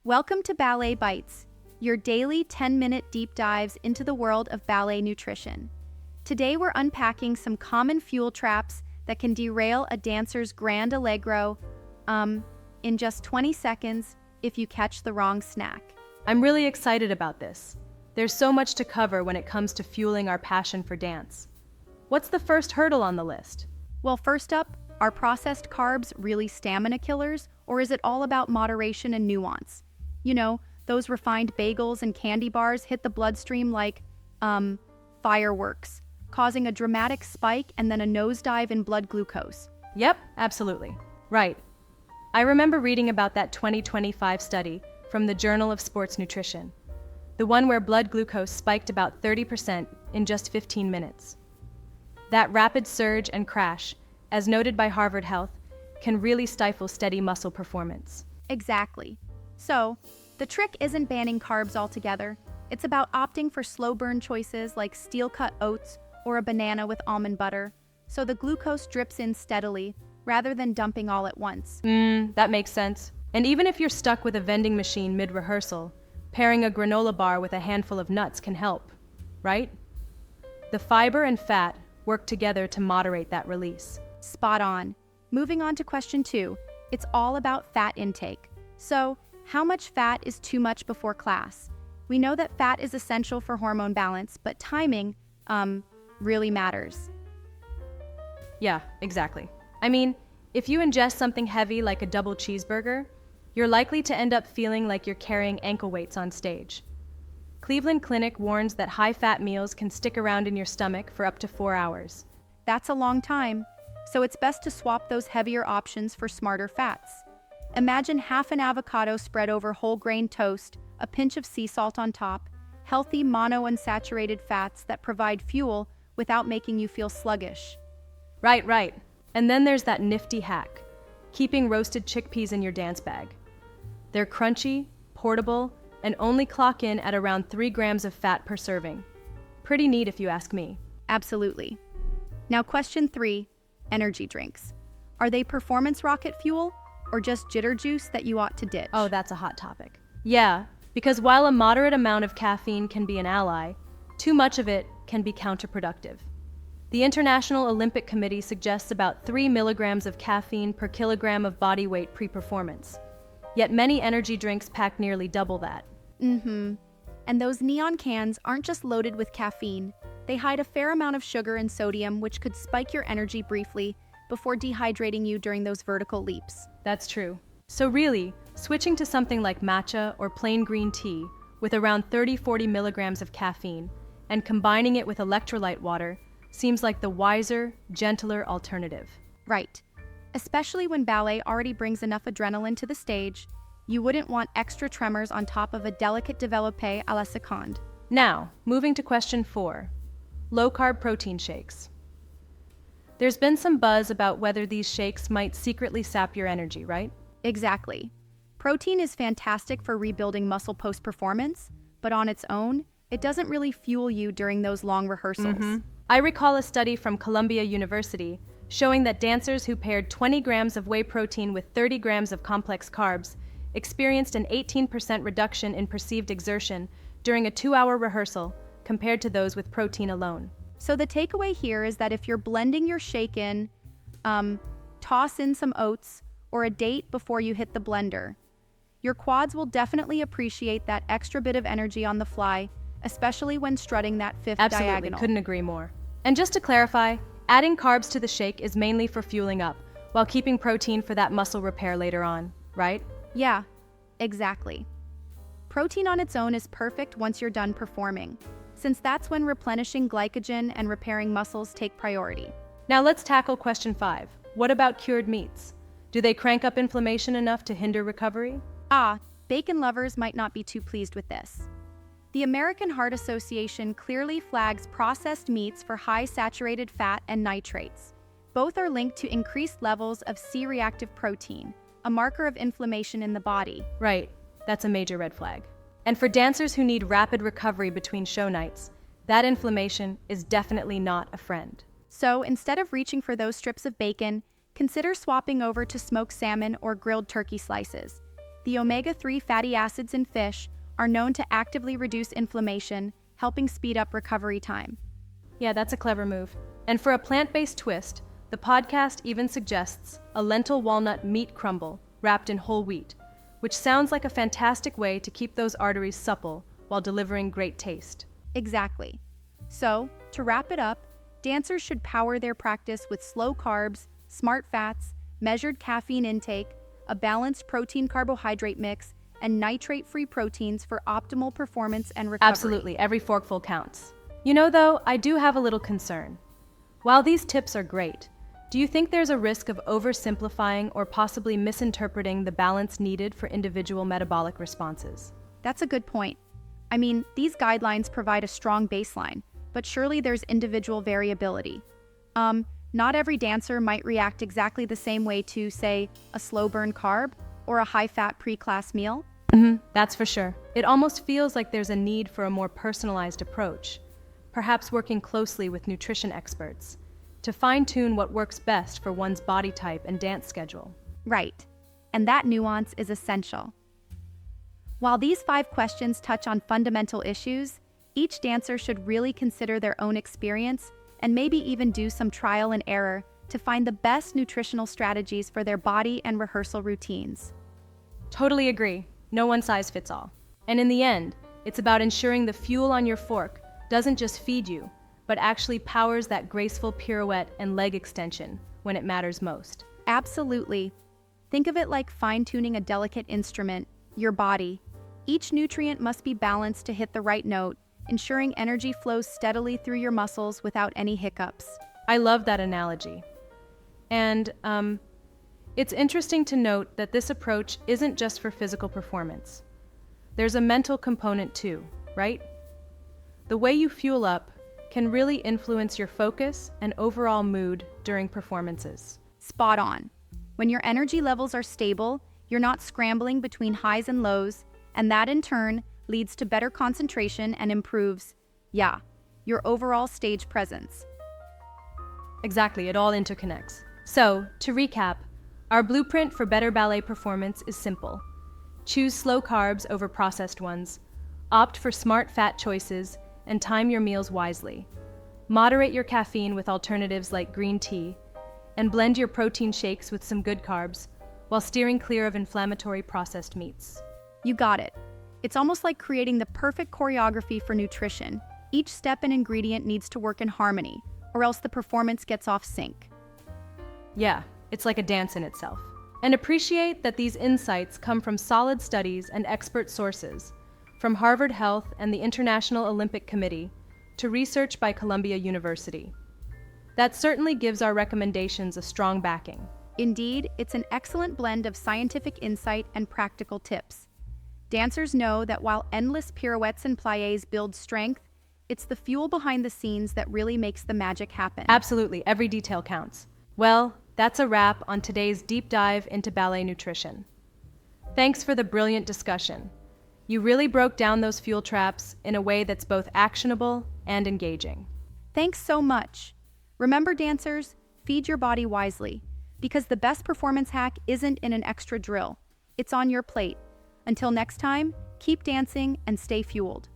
Welcome to Ballet Bites, your daily 10-minute deep dives into the world of ballet nutrition. Today we're unpacking some common fuel traps that can derail a dancer's grand allegro in just 20 seconds if you catch the wrong snack. I'm really excited about this. There's so much to cover when it comes to fueling our passion for dance. What's the first hurdle on the list? Well, first up, are processed carbs really stamina killers, or is it all about moderation and nuance? You know, those refined bagels and candy bars hit the bloodstream like, fireworks, causing a dramatic spike and then a nosedive in blood glucose. Yep, absolutely. Right. I remember reading about that 2025 study from the Journal of Sports Nutrition, the one where blood glucose spiked about 30% in just 15 minutes. That rapid surge and crash, as noted by Harvard Health, can really stifle steady muscle performance. Exactly. So, the trick isn't banning carbs altogether. It's about opting for slow-burn choices like steel-cut oats or a banana with almond butter, so the glucose drips in steadily, rather than dumping all at once. That makes sense. And even if you're stuck with a vending machine mid-rehearsal, pairing a granola bar with a handful of nuts can help, right? The fiber and fat work together to moderate that release. Spot on. Moving on to question 2, it's all about fat intake. So, how much fat is too much before class? We know that fat is essential for hormone balance, but timing, really matters. Yeah, exactly. I mean, if you ingest something heavy like a double cheeseburger, you're likely to end up feeling like you're carrying ankle weights on stage. Cleveland Clinic warns that high-fat meals can stick around in your stomach for up to 4 hours. That's a long time, so it's best to swap those heavier options for smarter fats. Imagine half an avocado spread over whole grain toast, a pinch of sea salt on top, healthy monounsaturated fats that provide fuel without making you feel sluggish. Right. And then there's that nifty hack, keeping roasted chickpeas in your dance bag. They're crunchy, portable, and only clock in at around 3 grams of fat per serving. Pretty neat if you ask me. Absolutely. Now question 3, energy drinks. Are they performance rocket fuel or just jitter juice that you ought to ditch? Oh, that's a hot topic. Yeah, because while a moderate amount of caffeine can be an ally, too much of it can be counterproductive. The International Olympic Committee suggests about 3 milligrams of caffeine per kilogram of body weight pre-performance. Yet many energy drinks pack nearly double that. And those neon cans aren't just loaded with caffeine. They hide a fair amount of sugar and sodium, which could spike your energy briefly before dehydrating you during those vertical leaps. That's true. So really, switching to something like matcha or plain green tea with around 30-40 milligrams of caffeine and combining it with electrolyte water seems like the wiser, gentler alternative. Right. Especially when ballet already brings enough adrenaline to the stage, you wouldn't want extra tremors on top of a delicate développé à la seconde. Now, moving to question 4, low-carb protein shakes. There's been some buzz about whether these shakes might secretly sap your energy, right? Exactly. Protein is fantastic for rebuilding muscle post-performance, but on its own, it doesn't really fuel you during those long rehearsals. I recall a study from Columbia University showing that dancers who paired 20 grams of whey protein with 30 grams of complex carbs experienced an 18% reduction in perceived exertion during a 2-hour rehearsal compared to those with protein alone. So the takeaway here is that if you're blending your shake in, toss in some oats or a date before you hit the blender. Your quads will definitely appreciate that extra bit of energy on the fly, especially when strutting that fifth Absolutely, diagonal. couldn't agree more. And just to clarify, adding carbs to the shake is mainly for fueling up, while keeping protein for that muscle repair later on, right? Yeah, exactly. Protein on its own is perfect once you're done performing, since that's when replenishing glycogen and repairing muscles take priority. Now let's tackle question 5. What about cured meats? Do they crank up inflammation enough to hinder recovery? Bacon lovers might not be too pleased with this. The American Heart Association clearly flags processed meats for high saturated fat and nitrates. Both are linked to increased levels of C-reactive protein, a marker of inflammation in the body. Right, that's a major red flag. And for dancers who need rapid recovery between show nights, that inflammation is definitely not a friend. So instead of reaching for those strips of bacon, consider swapping over to smoked salmon or grilled turkey slices. The omega-3 fatty acids in fish are known to actively reduce inflammation, helping speed up recovery time. Yeah, that's a clever move. And for a plant-based twist, the podcast even suggests a lentil walnut meat crumble wrapped in whole wheat, which sounds like a fantastic way to keep those arteries supple while delivering great taste. Exactly. So, to wrap it up, dancers should power their practice with slow carbs, smart fats, measured caffeine intake, a balanced protein-carbohydrate mix, and nitrate-free proteins for optimal performance and recovery. Absolutely, every forkful counts. You know, though, I do have a little concern. While these tips are great, do you think there's a risk of oversimplifying or possibly misinterpreting the balance needed for individual metabolic responses? That's a good point. I mean, these guidelines provide a strong baseline, but surely there's individual variability. Not every dancer might react exactly the same way to, say, a slow burn carb or a high-fat pre-class meal. That's for sure. It almost feels like there's a need for a more personalized approach, perhaps working closely with nutrition experts to fine-tune what works best for one's body type and dance schedule. Right, and that nuance is essential. While these 5 questions touch on fundamental issues, each dancer should really consider their own experience and maybe even do some trial and error to find the best nutritional strategies for their body and rehearsal routines. Totally agree. No one size fits all. And in the end, it's about ensuring the fuel on your fork doesn't just feed you, but actually powers that graceful pirouette and leg extension when it matters most. Absolutely. Think of it like fine-tuning a delicate instrument, your body. Each nutrient must be balanced to hit the right note, ensuring energy flows steadily through your muscles without any hiccups. I love that analogy. And it's interesting to note that this approach isn't just for physical performance. There's a mental component too, right? The way you fuel up can really influence your focus and overall mood during performances. Spot on. When your energy levels are stable, you're not scrambling between highs and lows, and that in turn leads to better concentration and improves, your overall stage presence. Exactly, it all interconnects. So, to recap, our blueprint for better ballet performance is simple. Choose slow carbs over processed ones, opt for smart fat choices, and time your meals wisely. Moderate your caffeine with alternatives like green tea, and blend your protein shakes with some good carbs, while steering clear of inflammatory processed meats. You got it. It's almost like creating the perfect choreography for nutrition. Each step and ingredient needs to work in harmony, or else the performance gets off sync. Yeah, it's like a dance in itself. And appreciate that these insights come from solid studies and expert sources, from Harvard Health and the International Olympic Committee to research by Columbia University. That certainly gives our recommendations a strong backing. Indeed, it's an excellent blend of scientific insight and practical tips. Dancers know that while endless pirouettes and pliés build strength, it's the fuel behind the scenes that really makes the magic happen. Absolutely, every detail counts. Well, that's a wrap on today's deep dive into ballet nutrition. Thanks for the brilliant discussion. You really broke down those fuel traps in a way that's both actionable and engaging. Thanks so much. Remember, dancers, feed your body wisely, because the best performance hack isn't in an extra drill. It's on your plate. Until next time, keep dancing and stay fueled.